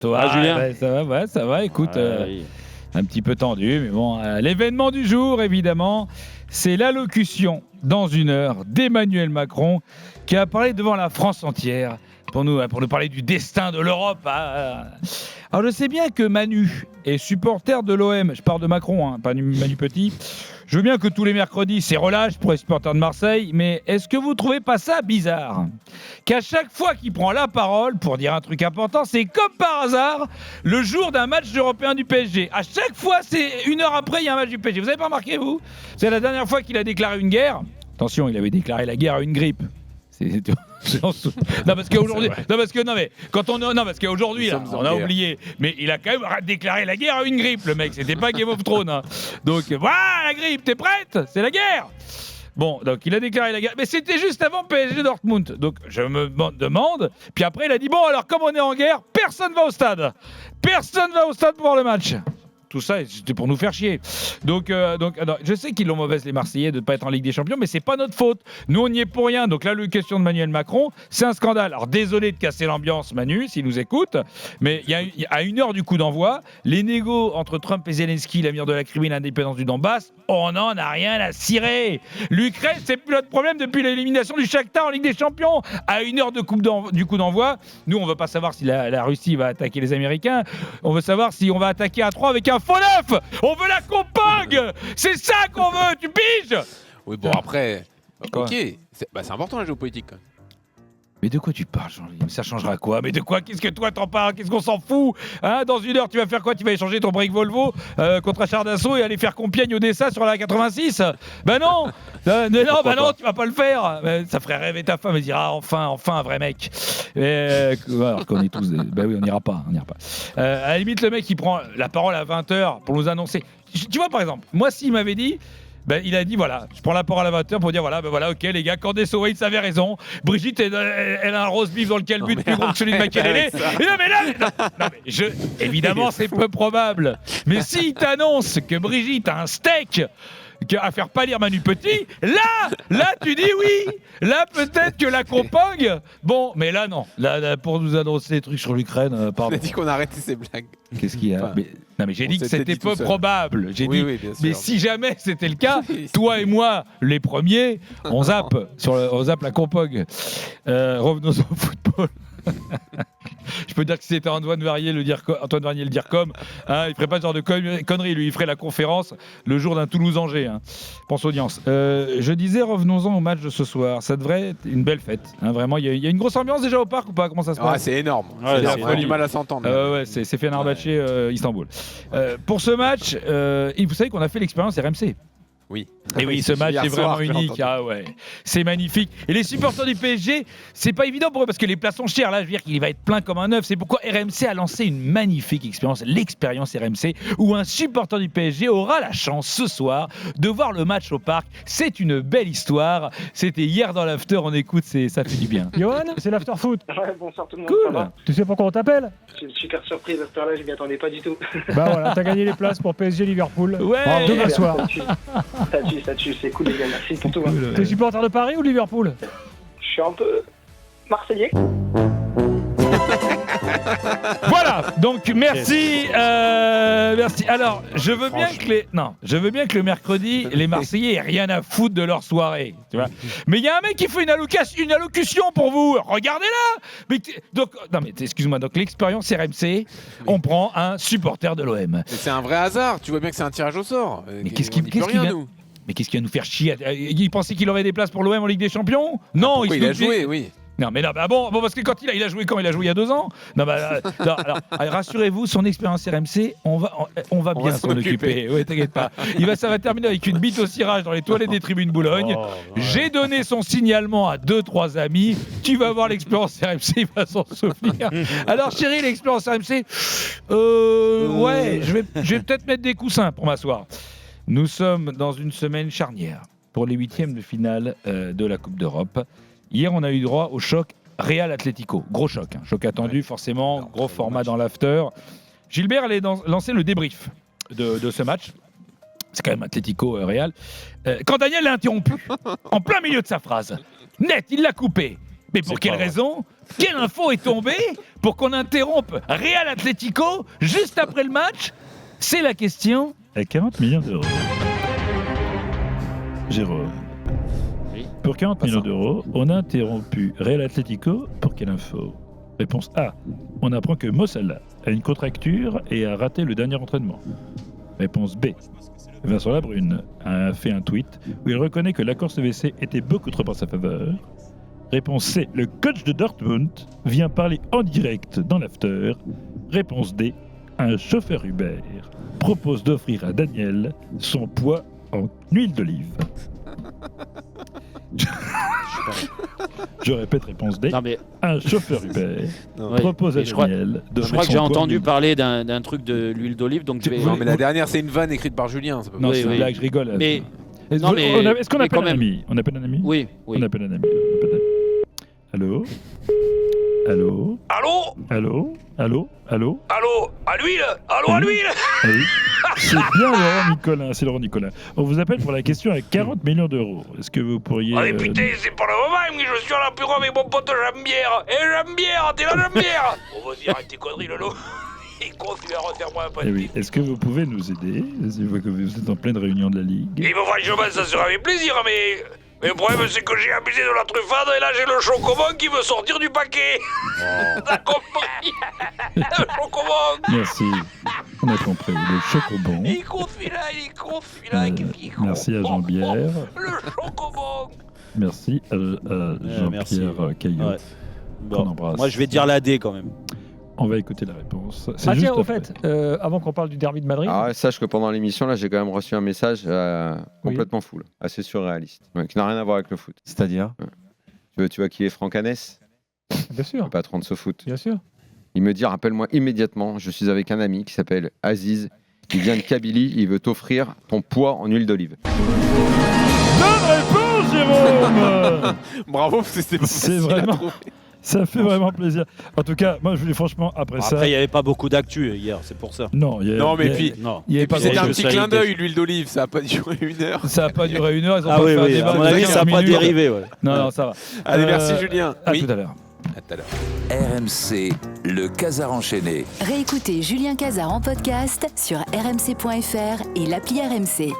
Toi, Julien ça va, écoute, Oui. un petit peu tendu, mais bon, l'événement du jour, évidemment, c'est l'allocution dans une heure d'Emmanuel Macron qui a parlé devant la France entière pour nous parler du destin de l'Europe. Alors, je sais bien que Manu est supporter de l'OM. Je parle de Macron, pas Manu Petit. Je veux bien que tous les mercredis, c'est relâche pour les supporters de Marseille, mais est-ce que vous trouvez pas ça bizarre qu'à chaque fois qu'il prend la parole pour dire un truc important, c'est comme par hasard le jour d'un match européen du PSG. À chaque fois, c'est une heure après, il y a un match du PSG. Vous avez pas remarqué, vous ? C'est la dernière fois qu'il a déclaré une guerre. Attention, il avait déclaré la guerre à une grippe. Non parce qu'aujourd'hui, parce qu'aujourd'hui là, on a oublié, mais il a quand même déclaré la guerre à une grippe, le mec. C'était pas Game of Thrones. Hein. Donc voilà la grippe, t'es prête ? C'est la guerre. Bon, donc il a déclaré la guerre, mais c'était juste avant PSG Dortmund. Donc je me demande. Puis après il a dit bon alors comme on est en guerre, personne va au stade. Personne va au stade pour voir le match. Tout ça, c'était pour nous faire chier. Donc alors, je sais qu'ils l'ont mauvaise, les Marseillais, de ne pas être en Ligue des Champions, mais c'est pas notre faute. Nous, on n'y est pour rien. Donc là, la question de Emmanuel Macron, c'est un scandale. Alors, désolé de casser l'ambiance, Manu, s'il nous écoute, mais à une heure du coup d'envoi, les négos entre Trump et Zelensky, l'amir de la Crimée, l'indépendance du Donbass, on n'en a rien à cirer. L'Ukraine, c'est plus notre problème depuis l'élimination du Shakhtar en Ligue des Champions. À une heure du coup d'envoi, nous, on ne veut pas savoir si la Russie va attaquer les Américains. On veut savoir si on va attaquer à 3 avec un faux neuf. On veut la Compagne. C'est ça qu'on veut, tu piges. Oui, bon, après, Quoi ok, c'est important la géopolitique. Quand même. Mais de quoi tu parles, Jean-Louis ? Ça changera quoi ? Mais de quoi ? Qu'est-ce que toi t'en parles ? Qu'est-ce qu'on s'en fout ? Dans une heure, tu vas faire quoi ? Tu vas échanger ton break Volvo contre un char d'assaut et aller faire Compiègne-Odessa sur la 86 ? Ben non, non, tu vas pas le faire. Ça ferait rêver ta femme et dire enfin un vrai mec. Alors qu'on est tous, ben oui, on n'ira pas. À la limite, le mec il prend la parole à 20h pour nous annoncer. Tu vois par exemple, moi s'il m'avait dit. Ben, il a dit voilà, je prends la parole à 20h pour dire voilà, ok les gars, Candace Owens avait raison. Brigitte, elle a un roast beef dans le calbut plus gros que celui de Makelele. Évidemment, c'est peu probable. Mais s'il t'annonce que Brigitte a un steak à faire pâlir Manu Petit, là tu dis oui. Là peut-être que la Compagne. Bon, mais là non. Là pour nous annoncer des trucs sur l'Ukraine, pardon. On a dit qu'on arrêtait ces blagues. Qu'est-ce qu'il y a ? Non mais j'ai dit que s'était c'était dit peu tout seul. probable. J'ai dit. bien sûr. Mais si jamais c'était le cas, toi et moi, les premiers, on zappe la Compagne. Revenons au football. Je peux dire que si c'était Antoine Vernier le dire comme, il ferait pas ce genre de conneries, lui il ferait la conférence le jour d'un Toulouse-Angers. Pense audience. Je disais revenons-en au match de ce soir. Ça devrait être une belle fête. Vraiment, il y a une grosse ambiance déjà au parc ou pas ? Comment ça se passe ? C'est énorme. Ouais, On a du mal à s'entendre. C'est Fenerbahçe Istanbul. Pour ce match, vous savez qu'on a fait l'expérience RMC. Oui. Et oui, ce match est vraiment unique. C'est magnifique. Et les supporters du PSG, c'est pas évident pour eux parce que les places sont chères. Là, je veux dire qu'il va être plein comme un œuf. C'est pourquoi RMC a lancé une magnifique expérience, l'expérience RMC, où un supporter du PSG aura la chance ce soir de voir le match au parc. C'est une belle histoire. C'était hier dans l'after. On écoute, ça fait du bien. Johan, c'est l'after foot. Ouais, bonsoir tout le monde. Cool. Ça va. Tu sais pourquoi on t'appelle ? J'ai une super surprise à cette heure-là, je m'y attendais pas du tout. Bah voilà, t'as gagné les places pour PSG Liverpool. Ouais. Demain soir. Ça tue, c'est cool les gars, merci pour tout. T'es supporter de Paris ou Liverpool ? Je suis un peu marseillais. Voilà, donc merci. Alors, je veux bien que le mercredi, les Marseillais aient rien à foutre de leur soirée, tu vois. Mais il y a un mec qui fait une allocution pour vous. Regardez-la. Excuse-moi. Donc l'expérience RMC, on prend un supporter de l'OM. Mais c'est un vrai hasard. Tu vois bien que c'est un tirage au sort. Mais qu'est-ce qui vient nous ? Mais qu'est-ce qui va nous faire chier ? Il pensait qu'il aurait des places pour l'OM en Ligue des Champions ? Non, il a joué, oui. Non, mais non, bon, parce que quand il a joué il a joué il y a 2 ans. Non, alors, rassurez-vous, son expérience RMC, on va bien s'en occuper. Oui, t'inquiète pas. Ça va terminer avec une bite au cirage dans les toilettes des tribunes Boulogne. J'ai donné son signalement à 2-3 amis. Tu vas voir l'expérience RMC, il va s'en souvenir. Alors, chérie, l'expérience RMC, je vais peut-être mettre des coussins pour m'asseoir. Nous sommes dans une semaine charnière pour les 8e de finale de la Coupe d'Europe. Hier, on a eu droit au choc Real Atlético. Gros choc, choc attendu forcément, gros format dans l'after. Gilbert allait lancer le débrief de ce match. C'est quand même Atlético Real. Quand Daniel l'a interrompu, en plein milieu de sa phrase. Net, il l'a coupé. Mais pour quelle raison ? Quelle info est tombée pour qu'on interrompe Real Atlético juste après le match? C'est la question. À 40 millions d'euros. Jérôme. Oui. Pour 40 millions d'euros, on a interrompu Real Atlético pour quelle info? Réponse A. On apprend que Mo Salah a une contracture et a raté le dernier entraînement. Réponse B. Vincent Labrune a fait un tweet où il reconnaît que l'accord CVC était beaucoup trop en sa faveur. Réponse C. Le coach de Dortmund vient parler en direct dans l'after. Réponse D. Un chauffeur Uber propose d'offrir à Daniel son poids en huile d'olive. Je répète, réponse D. Non, mais Un chauffeur Uber Non. Oui, propose à mais je crois- Daniel je d'offrir crois que son j'ai poids en entendu huile. parler d'un truc de l'huile d'olive, donc je vais. Non, mais la dernière, c'est une vanne écrite par Julien. Ça peut Non, pas Oui, c'est une oui. blague, je rigole. Mais- Est-ce non, mais- est-ce qu'on mais appelle quand un même. ami? On appelle un ami? Oui, oui. On appelle un ami. On appelle un ami. Allô? Allô? Allô? Allô? Allô? Allô? Allô? À l'huile? Allô, à l'huile? Ah oui. C'est bien Laurent Nicolin, c'est Laurent Nicolin. On vous appelle pour la question à 40 millions d'euros. Est-ce que vous pourriez... Allez, putain, c'est pas le moment, mais je suis à l'apéro avec mon pote Jambière. Eh, Jambière, t'es là, Jambière? Oh, vas-y, arrête tes conneries, Lolo. Il continue à refaire-moi un Eh oui. petit. Est-ce que vous pouvez nous aider? Je vois que vous êtes en pleine réunion de la Ligue. Et ben, franchement, ça serait avec plaisir, mais le problème, c'est que j'ai abusé de la truffade et là, j'ai le chocobon qui veut sortir du paquet. T'as compris? Le chocobon. Merci. On a compris. Le chocobon. Il est con, celui-là, il est con, celui-là. Qu'est-ce qu'il est con. Merci à Jean-Bière. Le chocobon. Merci à merci. Jean-Pierre Caillot. Ouais. Qu'on embrasse. Moi, je vais dire la D quand même. On va écouter la réponse. C'est Ah juste tiens, au après. fait, avant qu'on parle du derby de Madrid, Alors, sache que pendant l'émission, là, j'ai quand même reçu un message complètement full, assez surréaliste, qui n'a rien à voir avec le foot. C'est-à-dire Tu vois qui est Franck Hanès, bien le sûr, patron de ce foot. bien sûr. Il me dit, rappelle-moi immédiatement, je suis avec un ami qui s'appelle Aziz, il vient de Kabylie, il veut t'offrir ton poids en huile d'olive. Bonne réponse, Jérôme. Bravo, parce que c'était pas C'est facile à vraiment- trouver. Ça fait vraiment plaisir. En tout cas, moi, je voulais franchement, après ça... Après, il n'y avait pas beaucoup d'actu hier, c'est pour ça. Non, il y a- Non, mais il y a- puis- Non. il y avait Et pas puis c'était un grand-chose. petit clin d'œil, l'huile d'olive, ça a pas duré 1 heure. Ça n'a pas duré 1 heure, ils ont Ah pas oui, fait un oui, débat à mon de avis, 15 ça n'a pas minutes. dérivé. Ouais. Non, non, ça va. Allez, merci Julien. À Oui. tout à l'heure. À tout à l'heure. RMC, le Casar enchaîné. Réécoutez Julien Cazard en podcast sur rmc.fr et l'appli RMC.